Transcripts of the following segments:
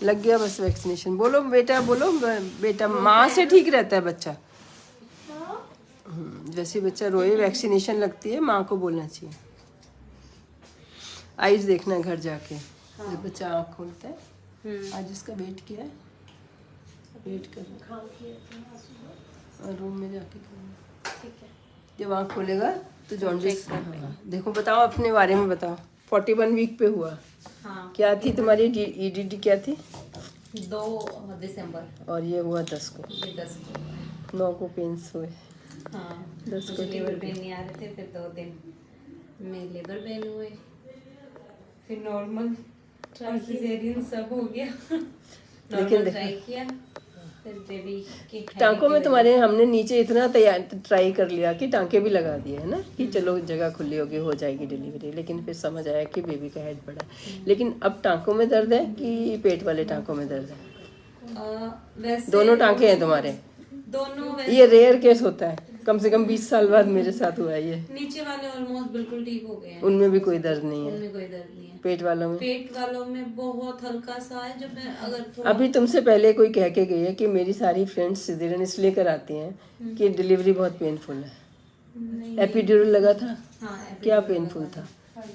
लग गया बस वैक्सीनेशन। बोलो बेटा, बोलो बेटा, माँ से ठीक रहता है बच्चा। जैसे बच्चा रोए वैक्सीनेशन लगती है, माँ को बोलना चाहिए। आइज देखना घर जाके जब बच्चा आँख खोलता है। आज इसका वेट किया है, वेट करना और रूम में जाके करना, ठीक है। जब आँख खोलेगा तो जॉन्डिस। देखो बताओ अपने बारे में बताओ। 41 वीक पे हुआ। हाँ, क्या थी तुम्हारी EDD क्या थी? 2 दिसंबर। और ये हुआ 10 को। ये 10 को। 9 को पेन्स हुए। हाँ, 10 को लेबर पेन नहीं आ रहे थे, फिर 2 दिन में लेबर पेन हुए, फिर नॉर्मल सिजेरियन सब हो गया। लेकिन ट्राई किया, फिर बेबी के टांकों में तुम्हारे हमने नीचे इतना तैयार ट्राई कर लिया कि टांके भी लगा दिए है ना, कि चलो जगह खुली होगी, हो जाएगी डिलीवरी। लेकिन फिर समझ आया कि बेबी का हेड बड़ा है। लेकिन अब टांकों में दर्द है कि पेट वाले टांकों में दर्द है? वैसे दोनों टांके हैं तुम्हारे? दोनों। ये रेयर केस होता है, कम से कम 20 साल बाद मेरे साथ हुआ है ये। नीचे वाले ऑलमोस्ट बिल्कुल ठीक हो गए हैं, उनमें भी कोई दर्द नहीं है? उनमें कोई दर्द नहीं है। पेट वालों में बहुत हल्का सा है, जब मैं अगर अभी तुमसे पहले कोई कह के गई है कि मेरी सारी फ्रेंड्स सिजेरियन इसलिए कराती हैं कि डिलीवरी बहुत पेनफुल है। एपिड्यूरल लगा था? हाँ, क्या पेनफुल था?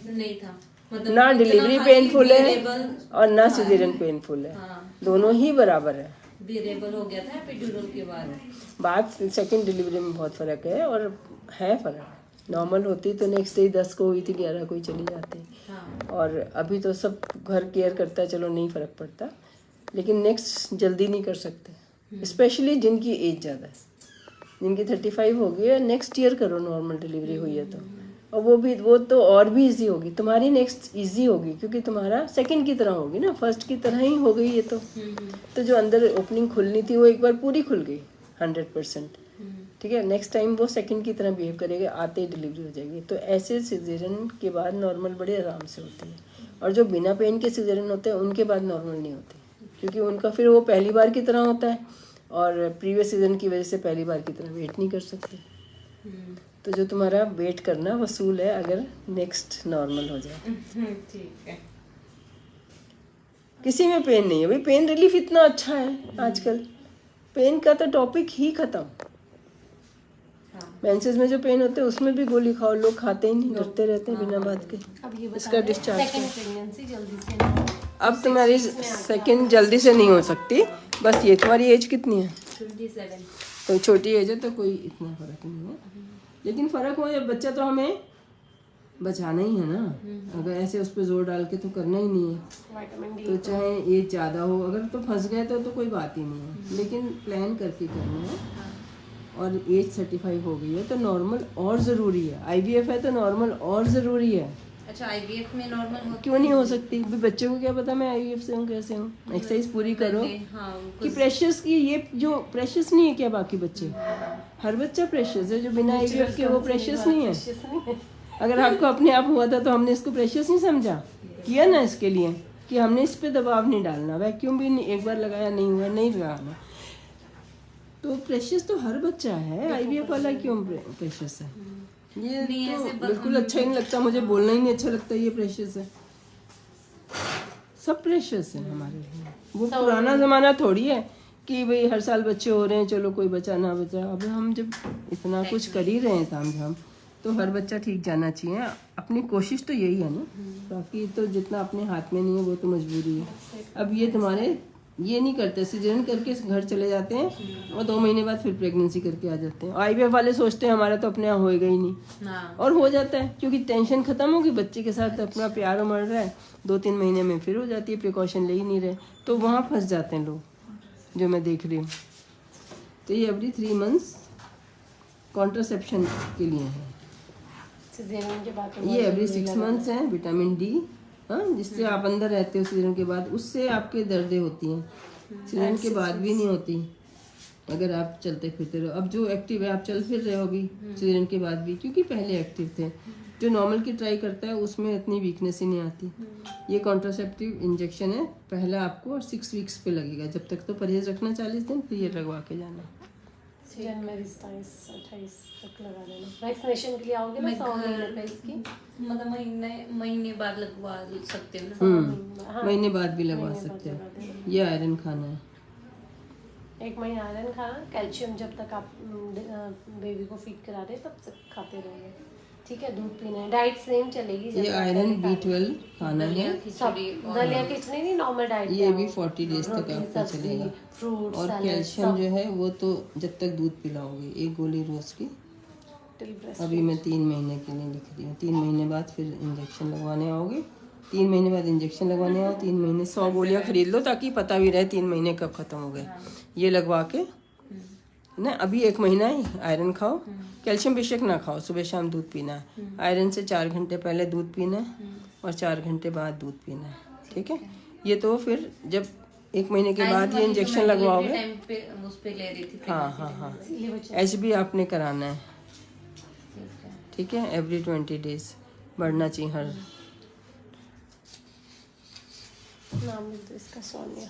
नहीं था, मतलब ना डिलीवरी पेनफुल है और ना हाँ, सिजेरियन पेनफुल है। हाँ, दोनों ही बराबर है। वेरिएबल हो गया था एपिड्यूरल के बाद। बात सेकंड डिलीवरी में बहुत फर्क है, और है फर्क। नॉर्मल होती तो नेक्स्ट डे 10 को हुई थी, 11 को ही चली जाती। हाँ। और अभी तो सब घर केयर करता है, चलो नहीं फर्क पड़ता। लेकिन नेक्स्ट जल्दी नहीं कर सकते, स्पेशली जिनकी एज ज़्यादा है, जिनकी 35 हो गई है। नेक्स्ट ईयर करो नॉर्मल डिलीवरी हुई है तो। और वो तो और भी इजी होगी तुम्हारी, नेक्स्ट इजी होगी क्योंकि तुम्हारा सेकंड की तरह होगी ना, फर्स्ट की तरह ही हो गई ये तो जो अंदर ओपनिंग खुलनी थी वो एक बार पूरी खुल गई 100%। ठीक है, नेक्स्ट टाइम वो सेकंड की तरह बिहेव करेगा, आते ही डिलीवरी हो जाएगी। तो ऐसे सिजेरियन के बाद नॉर्मल बड़े आराम से होती है, और जो बिना पेन के सिजेरियन होते हैं उनके बाद नॉर्मल नहीं होती, क्योंकि उनका फिर वो पहली बार की तरह होता है, और प्रीवियस सीजन की वजह से पहली बार की तरह वेट नहीं कर सकते। तो जो तुम्हारा वेट करना वसूल है अगर नेक्स्ट नॉर्मल हो जाए। ठीक है। किसी में पेन नहीं है भाई, पेन रिलीफ इतना अच्छा है आजकल, पेन का तो टॉपिक ही खत्म। मेंसेस में जो पेन होते हैं उसमें भी गोली खाओ, लोग खाते ही नहीं, डरते रहते हैं बिना बात के। इसका डिस्चार्ज अब तुम्हारी सेकंड जल्दी से नहीं हो सकती, बस ये तुम्हारी एज कितनी है? 27। तो छोटी एज है तो कोई इतना फर्क नहीं है। लेकिन फर्क हो जब बच्चा, तो हमें बचाना ही है ना। अगर ऐसे उस पर जोर डाल के तो करना ही नहीं है। तो चाहे एज ज़्यादा हो, अगर तो फंस गए तो कोई बात ही नहीं है, लेकिन प्लान करके करना है। और एज 35 हो गई है तो नॉर्मल और ज़रूरी है। IVF है तो नॉर्मल और ज़रूरी है। अच्छा, IVF में नॉर्मल क्यों नहीं हो सकती? भी बच्चे को क्या पता मैं IVF से हूँ कैसे हूँ। एक्सरसाइज पूरी करो। हाँ, कि प्रेशियस की, ये जो प्रेशियस नहीं है क्या बाकी बच्चे? हर बच्चा प्रेशियस है, जो बिना IVF के वो प्रेशियस नहीं है। अगर आपको अपने आप हुआ था तो हमने इसको प्रेशियस नहीं समझा, किया ना इसके लिए कि हमने इस पे दबाव नहीं डालना, वैक्यूम भी नहीं, एक बार लगाया नहीं हुआ नहीं लगाना। तो प्रेशियस तो हर बच्चा है, IVF वाला क्यों प्रेशियस है? ये तो बिल्कुल अच्छा ही नहीं लगता, मुझे बोलना ही नहीं अच्छा लगता ये प्रेशियस है। सब प्रेशियस है हमारे लिए। वो पुराना ज़माना थोड़ी है कि भाई हर साल बच्चे हो रहे हैं, चलो कोई बचा ना बचा। अब हम जब इतना कुछ कर ही रहे हैं तामझाम, तो हर बच्चा ठीक जाना चाहिए। अपनी कोशिश तो यही है ना, बाकी तो जितना अपने हाथ में नहीं है वो तो मजबूरी है। अब ये तुम्हारे ये नहीं करते, सिजेरियन करके घर चले जाते हैं और 2 महीने बाद फिर प्रेगनेंसी करके आ जाते हैं। IVF वाले सोचते हैं हमारा तो अपने यहाँ होएगा ही नहीं, और हो जाता है क्योंकि टेंशन खत्म होगी, बच्चे के साथ अपना प्यार उमड़ रहा है, 2-3 महीने में फिर हो जाती है, प्रिकॉशन ले ही नहीं रहे, तो वहाँ फंस जाते हैं लोग, जो मैं देख रही हूँ। तो ये एवरी 3 मंथ्स कॉन्ट्रासेप्शन के लिए है। ये एवरी 6 मंथ्स है। विटामिन D, हाँ, जिससे आप अंदर रहते हो सिजन के बाद, उससे आपके दर्दें होती हैं। सिजन के बाद भी नहीं होती अगर आप चलते फिरते रहो। अब जो एक्टिव है आप चल फिर रहे हो अभी सिजन के बाद भी, क्योंकि पहले एक्टिव थे। जो नॉर्मल की ट्राई करता है उसमें इतनी वीकनेस ही नहीं आती। ये कॉन्ट्रासेप्टिव इंजेक्शन है, पहला आपको 6 वीक्स पे लगेगा। जब तक तो परहेज रखना 40 दिन, फिर ये लगवा के जाना। जनवरी 27-28 तक लगा देना। वैक्सीनेशन के लिए आओगे ना 100 महीने पे इसकी। मतलब महीने बाद लगवा सकते हो ना। हाँ, महीने बाद भी लगवा सकते हो। ये आयरन खाना है। 1 महीना आयरन खाना, कैल्शियम जब तक आप बेबी को फीड करा रहे तब तक खाते रहोगे, ठीक है। दूध पीना है, डाइट सेम चलेगी। ये आयरन B12 खाना है। सब दलिया खिचड़ी नहीं, नॉर्मल डाइट। ये भी 40 डेज तक आपका चलेगा। फ्रूट और कैल्शियम जो है वो तो जब तक दूध पिलाओगे, 1 गोली रोज की। अभी मैं 3 महीने के लिए लिख रही हूँ। 3 महीने बाद फिर इंजेक्शन लगवाने आओगे। 3 महीने बाद इंजेक्शन लगवाने आओ। 3 महीने 100 गोलियाँ खरीद लो ताकि पता भी रहे 3 महीने कब खत्म हो गए। ये लगवा के ना अभी 1 महीना ही आयरन खाओ। कैल्शियम बेशक ना खाओ, सुबह शाम दूध पीना है। आयरन से 4 घंटे पहले दूध पीना है और 4 घंटे बाद दूध पीना है, ठीक है। ये तो फिर जब 1 महीने के बाद ये इंजेक्शन लगवाओगे। टाइम पे उस पे ले रही थी। हाँ ऐसे भी आपने कराना है, ठीक है। एवरी 20 डेज बढ़ना चाहिए हर। नाम लिख दो इसका, सोनिया।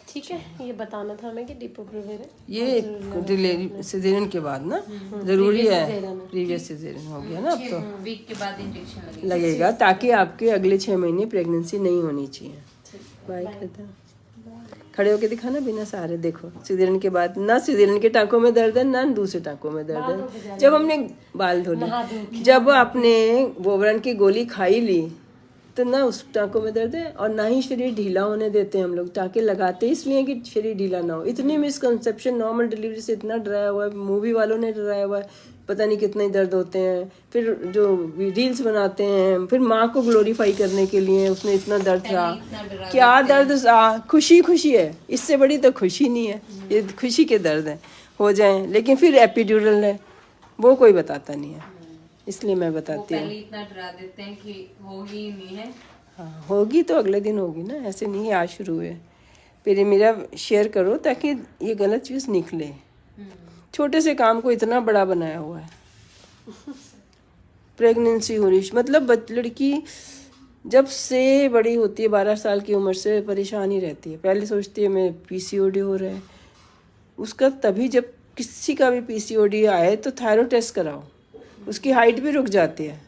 ठीक है, ये बताना था हमें कि डिपो-प्रिविर है। ये डिलीवरी सिजेरियन के बाद ना जरूरी है। प्रीवियस सिजेरियन हो गया ना, अब तो वीक के बाद इंजेक्शन लगेगा ताकि आपके अगले 6 महीने प्रेगनेंसी नहीं होनी चाहिए। बाय करता खड़े होके दिखाना बिना सहारे। देखो सिजेरियन के बाद ना सिजेरियन के टांकों में दर्द है ना दूसरे टांकों में दर्द है। जब हमने बाल धो लिए, जब आपने बोबरन की गोली खाई ली तो ना उस टांकों में दर्द है और ना ही शरीर ढीला होने देते हैं हम लोग। टांके लगाते इसलिए कि शरीर ढीला ना हो। इतनी मिसकंसेप्शन नॉर्मल डिलीवरी से इतना डराया हुआ है, मूवी वालों ने डराया हुआ है। पता नहीं कितने दर्द होते हैं। फिर जो रील्स बनाते हैं, फिर माँ को ग्लोरीफाई करने के लिए उसने इतना दर्द था। क्या दर्द खुशी खुशी है, इससे बड़ी तो खुशी नहीं है। ये खुशी के दर्द है हो जाए, लेकिन फिर एपिड्यूरल है वो कोई बताता नहीं है, इसलिए मैं बताती हूँ। पहले इतना डरा देते हैं कि होगी ही नहीं है। हाँ होगी तो अगले दिन होगी ना, ऐसे नहीं है आज शुरू है। फिर ये मेरा शेयर करो ताकि ये गलत चीज़ निकले। छोटे से काम को इतना बड़ा बनाया हुआ है। प्रेगनेंसी हो रही मतलब लड़की जब से बड़ी होती है 12 साल की उम्र से परेशान ही रहती है। पहले सोचती है मैं PCOD हो रहा है उसका, तभी जब किसी का भी PCOD आए तो थायराइड टेस्ट कराओ। उसकी हाइट भी रुक जाती है,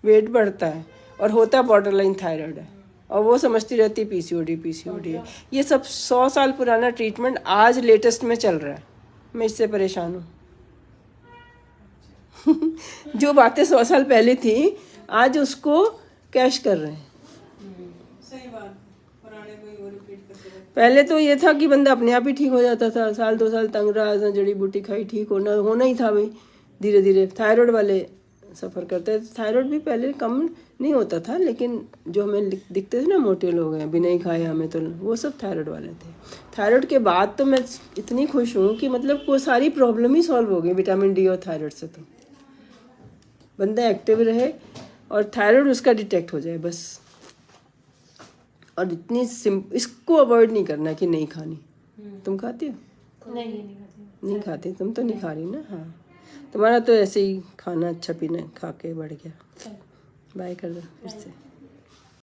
वेट बढ़ता है और होता बॉर्डरलाइन थायराइड है और वो समझती रहती है PCOD है। ये सब 100 साल पुराना ट्रीटमेंट आज लेटेस्ट में चल रहा है। मैं इससे परेशान हूँ। जो बातें 100 साल पहले थी आज उसको कैश कर रहे हैं। सही बात, पुराने कोई वो रिपीट करते रहते। पहले तो ये था कि बंदा अपने आप ही ठीक हो जाता था। 1-2 साल तंग रहा, जड़ी बूटी खाई, ठीक होना ही था भाई। धीरे धीरे थायराइड वाले सफ़र करते हैं। थायराइड भी पहले कम नहीं होता था, लेकिन जो हमें दिखते थे ना मोटे लोग हैं बिना ही खाए हमें, तो वो सब थायराइड वाले थे। थायराइड के बाद तो मैं इतनी खुश हूँ कि मतलब वो सारी प्रॉब्लम ही सॉल्व हो गई विटामिन D और थायराइड से। तो बंदा एक्टिव रहे और थायराइड उसका डिटेक्ट हो जाए बस। और इतनी इसको अवॉइड नहीं करना कि नहीं खानी। तुम खाती हो? नहीं खाती। तुम तो नहीं खा रही ना। हाँ तुम्हारा तो ऐसे ही खाना अच्छा पीना खा के बढ़ गया। बाय कर दो फिर से।